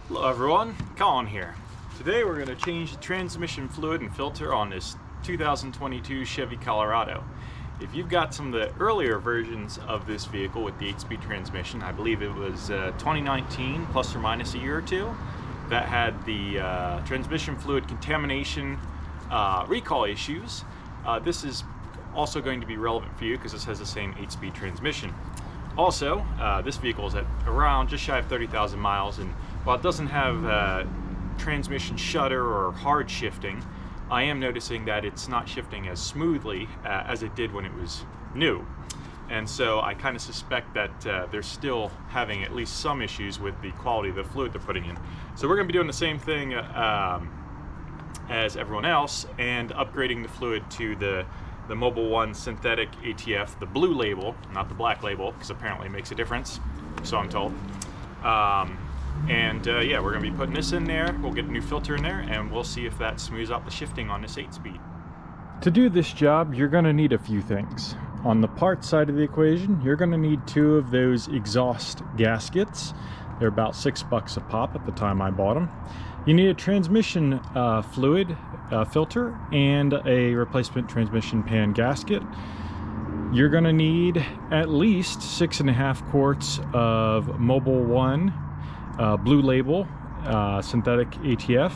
Hello everyone, Colin here. Today we're going to change the transmission fluid and filter on this 2022 Chevy Colorado. If you've got some of the earlier versions of this vehicle with the 8-speed transmission, I believe it was 2019 plus or minus a year or two, that had the transmission fluid contamination recall issues, this is also going to be relevant for you because this has the same 8-speed transmission. Also, this vehicle is at around just shy of 30,000 miles, and while it doesn't have transmission shudder or hard shifting, I am noticing that it's not shifting as smoothly as it did when it was new. And so I kind of suspect that they're still having at least some issues with the quality of the fluid they're putting in. So we're going to be doing the same thing as everyone else and upgrading the fluid to the Mobil 1 synthetic ATF, the blue label, not the black label, because apparently it makes a difference, so I'm told. Yeah, we're going to be putting this in there. We'll get a new filter in there, and we'll see if that smooths out the shifting on this 8-speed. To do this job, you're going to need a few things. On the parts side of the equation, you're going to need 2 of those exhaust gaskets. They're about $6 a pop at the time I bought them. You need a transmission fluid filter and a replacement transmission pan gasket. You're going to need at least 6.5 quarts of Mobil 1 blue label synthetic ATF.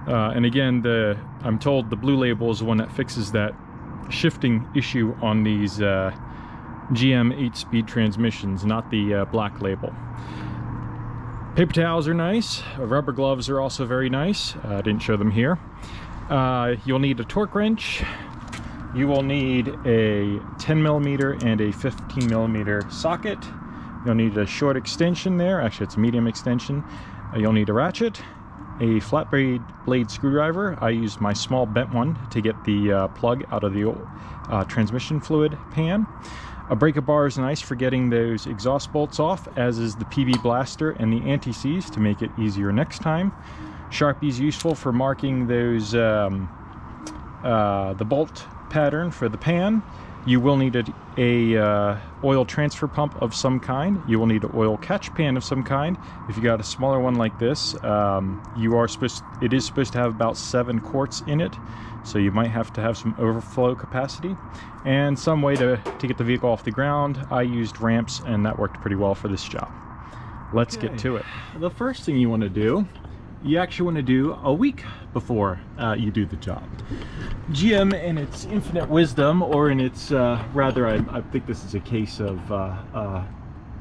And again, I'm told the blue label is the one that fixes that shifting issue on these GM 8-speed transmissions, not the black label. Paper towels are nice. Rubber gloves are also very nice. I didn't show them here. You'll need a torque wrench. You will need a 10mm and a 15mm socket. You'll need a short extension there. Actually, it's a medium extension. You'll need a ratchet, a flat blade screwdriver. I used my small bent one to get the plug out of the transmission fluid pan. A breaker bar is nice for getting those exhaust bolts off, as is the PB blaster and the anti-seize to make it easier next time. Sharpie's useful for marking those the bolt pattern for the pan. You will need a oil transfer pump of some kind. You will need an oil catch pan of some kind. If you got a smaller one like this, it is supposed to have about 7 quarts in it, so you might have to have some overflow capacity. And some way to get the vehicle off the ground. I used ramps, and that worked pretty well for this job. Let's get to it. The first thing you want to do, you actually want to do a week before you do the job. GM, in its infinite wisdom, or in its I think this is a case of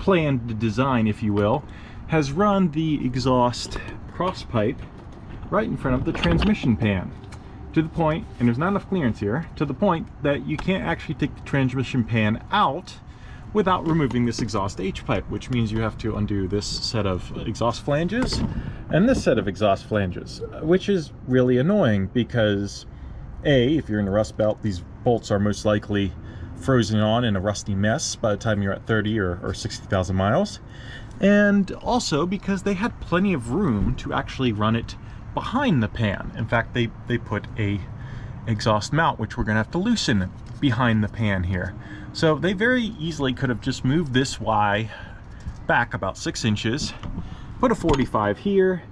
planned design, if you will, has run the exhaust cross pipe right in front of the transmission pan, to the point, and there's not enough clearance here, to the point that you can't actually take the transmission pan out without removing this exhaust H-pipe, which means you have to undo this set of exhaust flanges and this set of exhaust flanges, which is really annoying because A, if you're in the rust belt, these bolts are most likely frozen on in a rusty mess by the time you're at 30 or 60,000 miles. And also because they had plenty of room to actually run it behind the pan. In fact, they put a exhaust mount, which we're gonna have to loosen behind the pan here. So they very easily could have just moved this Y back about 6 inches, put a 45 here,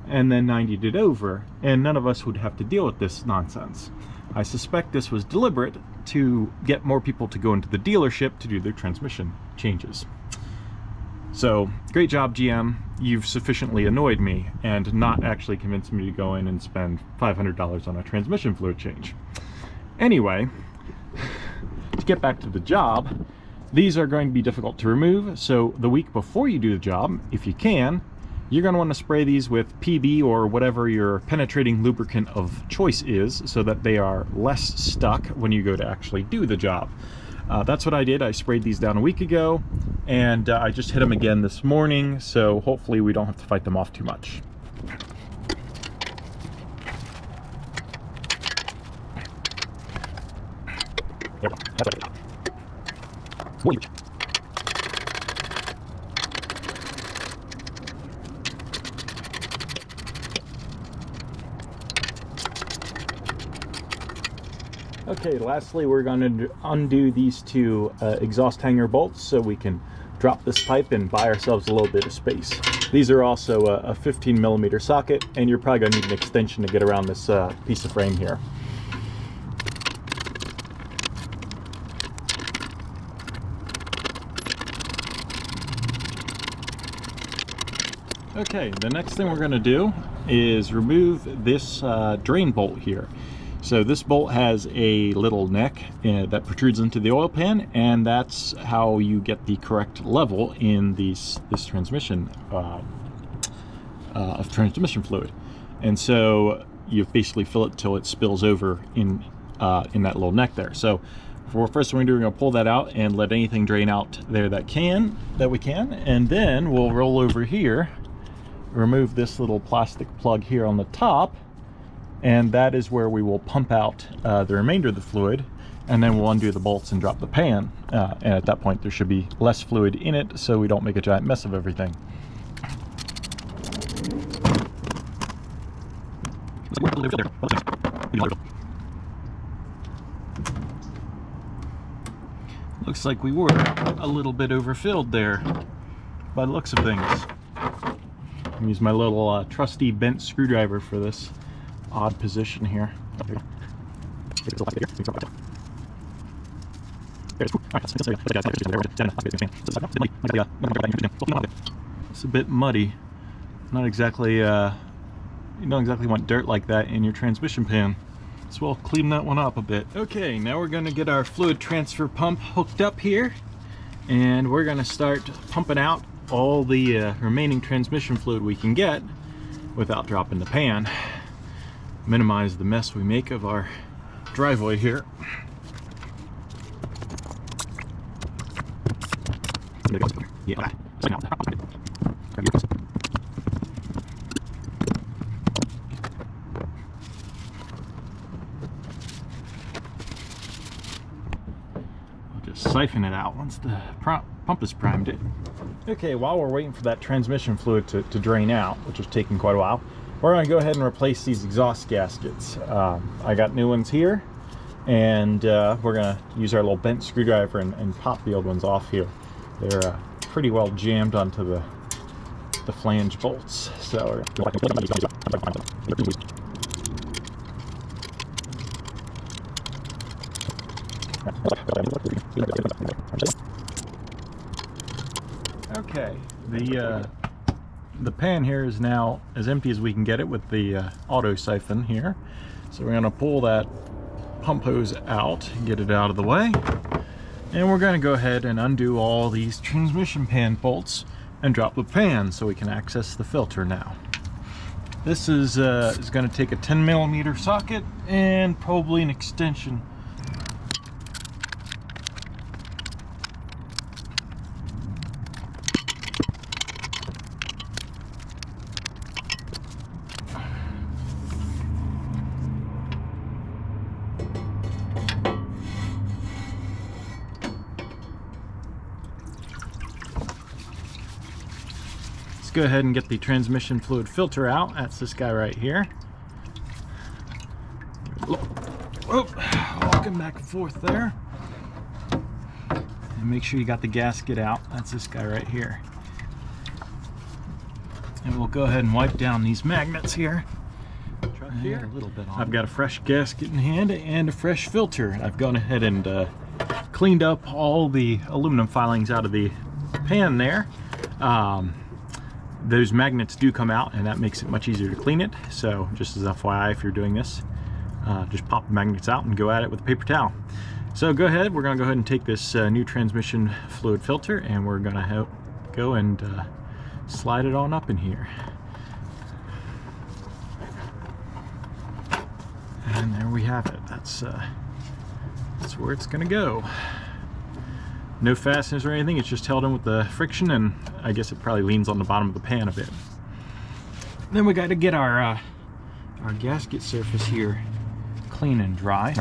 and then 90'd it over, and none of us would have to deal with this nonsense. I suspect this was deliberate to get more people to go into the dealership to do their transmission changes. So, great job, GM. You've sufficiently annoyed me and not actually convinced me to go in and spend $500 on a transmission fluid change. Anyway, to get back to the job, these are going to be difficult to remove, so the week before you do the job, if you can, you're going to want to spray these with PB or whatever your penetrating lubricant of choice is, so that they are less stuck when you go to actually do the job. That's what I did. I sprayed these down a week ago, and I just hit them again this morning, so hopefully we don't have to fight them off too much. Okay, lastly we're going to undo these two exhaust hanger bolts so we can drop this pipe and buy ourselves a little bit of space. These are also a 15mm socket, and you're probably going to need an extension to get around this piece of frame here. Okay, the next thing we're going to do is remove this drain bolt here. So this bolt has a little neck that protrudes into the oil pan, and that's how you get the correct level in this transmission of transmission fluid. And so you basically fill it till it spills over in that little neck there. So first thing we're going to pull that out and let anything drain out there that we can, and then we'll roll over here, remove this little plastic plug here on the top, and that is where we will pump out the remainder of the fluid, and then we'll undo the bolts and drop the pan. And at that point there should be less fluid in it, so we don't make a giant mess of everything. Looks like we were a little bit overfilled there by the looks of things. I'll use my little trusty bent screwdriver for this odd position here. It's a bit muddy. Not exactly, you don't exactly want dirt like that in your transmission pan. So we'll clean that one up a bit. Okay, now we're going to get our fluid transfer pump hooked up here, and we're going to start pumping out all the remaining transmission fluid we can get without dropping the pan. Minimize the mess we make of our driveway here. I'll just siphon it out once the pump is primed it. Okay, while we're waiting for that transmission fluid to drain out, which is taking quite a while, we're going to go ahead and replace these exhaust gaskets. I got new ones here, and we're going to use our little bent screwdriver and pop the old ones off here. They're pretty well jammed onto the flange bolts. So okay, the pan here is now as empty as we can get it with the auto siphon here. So we're going to pull that pump hose out, get it out of the way, and we're going to go ahead and undo all these transmission pan bolts and drop the pan so we can access the filter now. This is going to take a 10mm socket and probably an extension. Let's go ahead and get the transmission fluid filter out. That's this guy right here. Oh, walking back and forth there. And make sure you got the gasket out. That's this guy right here. And we'll go ahead and wipe down these magnets here. Here. A little bit on. I've got a fresh gasket in hand and a fresh filter. I've gone ahead and cleaned up all the aluminum filings out of the pan there. Those magnets do come out, and that makes it much easier to clean it. So just as FYI, if you're doing this, just pop the magnets out and go at it with a paper towel. So go ahead, we're going to go ahead and take this new transmission fluid filter, and we're going to go and slide it on up in here. And there we have it. That's where it's going to go. No fasteners or anything, it's just held in with the friction, and I guess it probably leans on the bottom of the pan a bit. Then we got to get our gasket surface here clean and dry.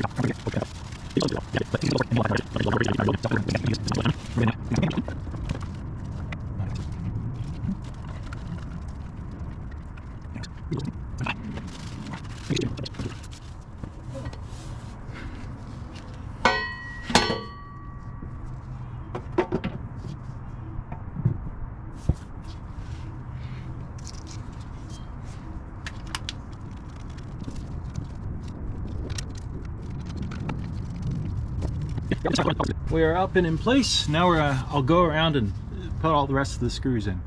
We are up and in place. Now I'll go around and put all the rest of the screws in.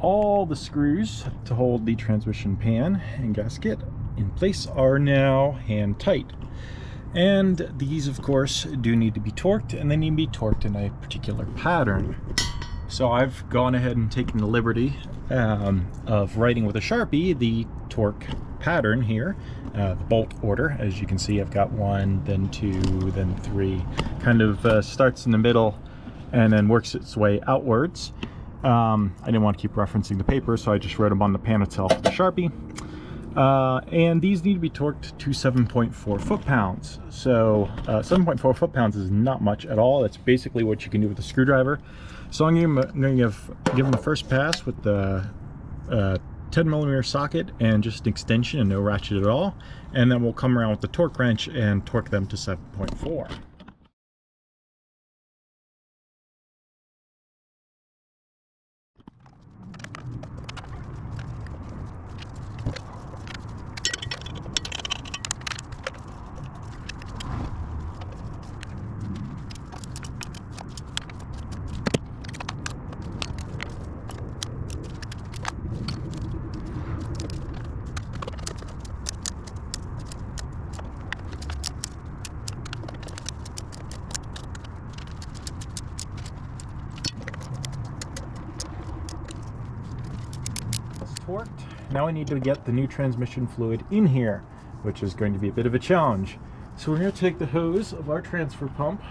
All the screws to hold the transmission pan and gasket in place are now hand tight. And these, of course, do need to be torqued, and they need to be torqued in a particular pattern. So I've gone ahead and taken the liberty of writing with a Sharpie the torque pattern here, the bolt order. As you can see, I've got 1, then 2, then 3. Kind of starts in the middle and then works its way outwards. I didn't want to keep referencing the paper, so I just wrote them on the pan itself with a Sharpie. And these need to be torqued to 7.4 foot-pounds. So 7.4 foot-pounds is not much at all. That's basically what you can do with a screwdriver. So I'm going to give them the first pass with the 10mm socket and just an extension and no ratchet at all. And then we'll come around with the torque wrench and torque them to 7.4. Torqued. Now we need to get the new transmission fluid in here, which is going to be a bit of a challenge. So we're going to take the hose of our transfer pump.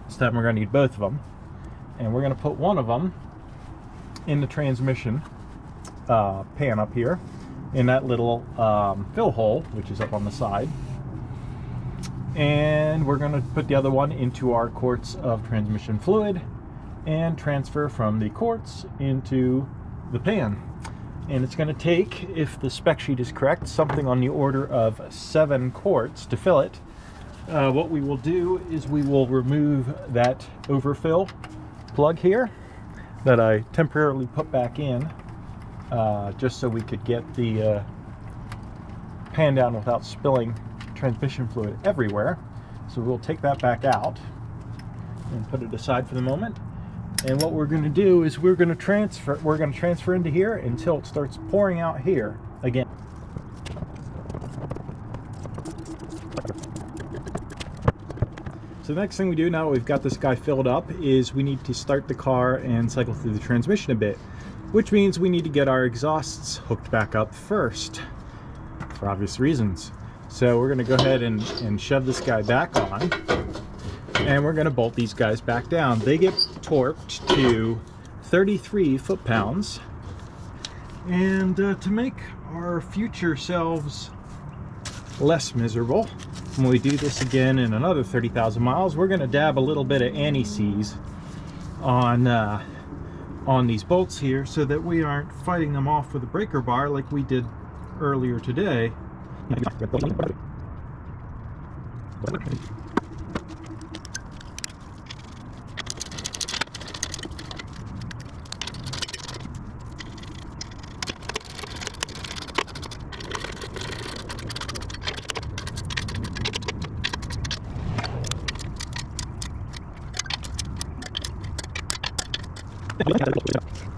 This time we're going to need both of them, and we're going to put one of them in the transmission pan up here in that little fill hole, which is up on the side, and we're going to put the other one into our quarts of transmission fluid and transfer from the quarts into the pan. And it's going to take, if the spec sheet is correct, something on the order of 7 quarts to fill it. What we will do is we will remove that overfill plug here that I temporarily put back in just so we could get the pan down without spilling transmission fluid everywhere. So we'll take that back out and put it aside for the moment. And what we're going to do is we're going to transfer into here until it starts pouring out here again. So the next thing we do, now that we've got this guy filled up, is we need to start the car and cycle through the transmission a bit, which means we need to get our exhausts hooked back up first, for obvious reasons. So we're going to go ahead and shove this guy back on. And we're going to bolt these guys back down. They get torqued to 33 foot-pounds. And to make our future selves less miserable, when we do this again in another 30,000 miles, we're going to dab a little bit of anti-seize on these bolts here so that we aren't fighting them off with a breaker bar like we did earlier today.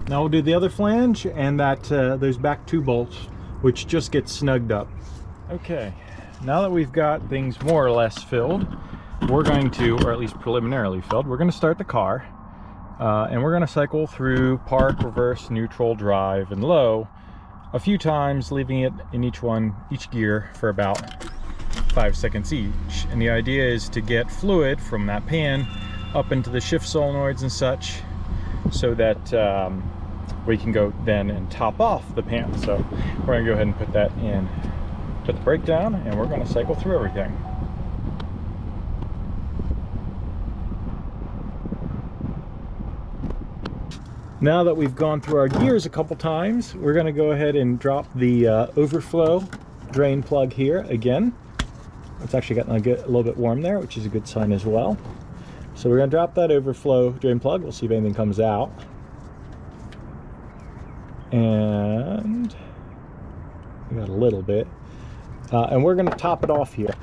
Now we'll do the other flange and those back 2 bolts, which just get snugged up. Okay, now that we've got things more or less filled, we're going to, or at least preliminarily filled, we're going to start the car and we're going to cycle through park, reverse, neutral, drive, and low a few times, leaving it in each gear for about 5 seconds each. And the idea is to get fluid from that pan up into the shift solenoids and such, so that we can go then and top off the pan. So we're going to go ahead and put that in, put the brake down, and we're going to cycle through everything. Now that we've gone through our gears a couple times, we're going to go ahead and drop the overflow drain plug here again. It's actually gotten a little bit warm there, which is a good sign as well. So we're going to drop that overflow drain plug. We'll see if anything comes out. And we got a little bit. And we're going to top it off here.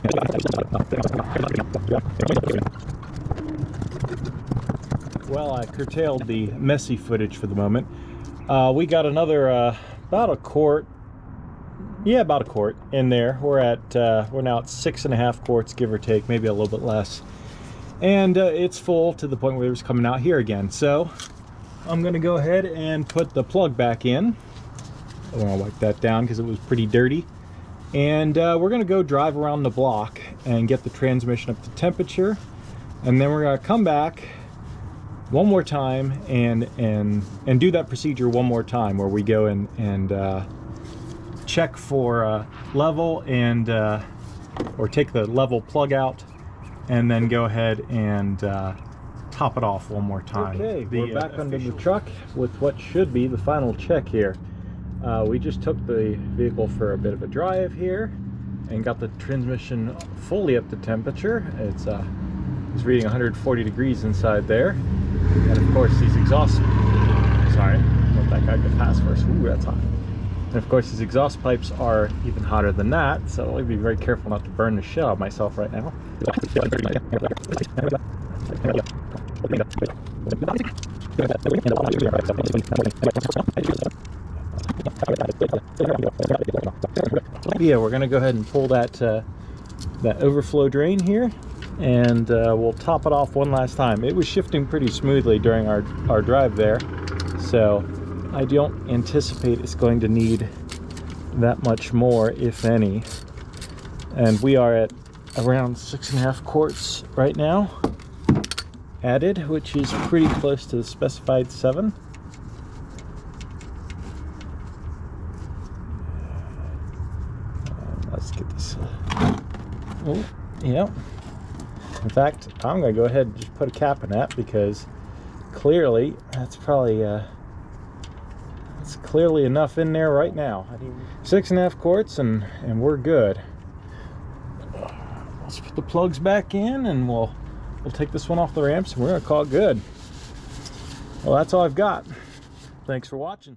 Well, I curtailed the messy footage for the moment. We got another about a quart. Yeah, about a quart in there. We're now at 6.5 quarts, give or take, maybe a little bit less. And it's full to the point where it's coming out here again. So I'm going to go ahead and put the plug back in. I want to wipe that down because it was pretty dirty. And we're going to go drive around the block and get the transmission up to temperature. And then we're going to come back one more time and do that procedure one more time, where we go and check for level and or take the level plug out, and then go ahead and top it off one more time. Okay, we're back under the truck with what should be the final check here. We just took the vehicle for a bit of a drive here and got the transmission fully up to temperature. It's reading 140 degrees inside there, and of course these exhaust, sorry, let that guy get past first. Ooh, that's hot. And of course these exhaust pipes are even hotter than that, so I'll be very careful not to burn the shit out of myself right now. Yeah, we're gonna go ahead and pull that that overflow drain here, and we'll top it off one last time. It was shifting pretty smoothly during our drive there, so I don't anticipate it's going to need that much more, if any. And we are at around 6.5 quarts right now added, which is pretty close to the specified 7. Let's get this. Oh, yeah. In fact, I'm going to go ahead and just put a cap in that, because clearly that's probably it's clearly enough in there right now. 6.5 quarts and we're good. Let's put the plugs back in, and we'll take this one off the ramps, and we're going to call it good. Well, that's all I've got. Thanks for watching.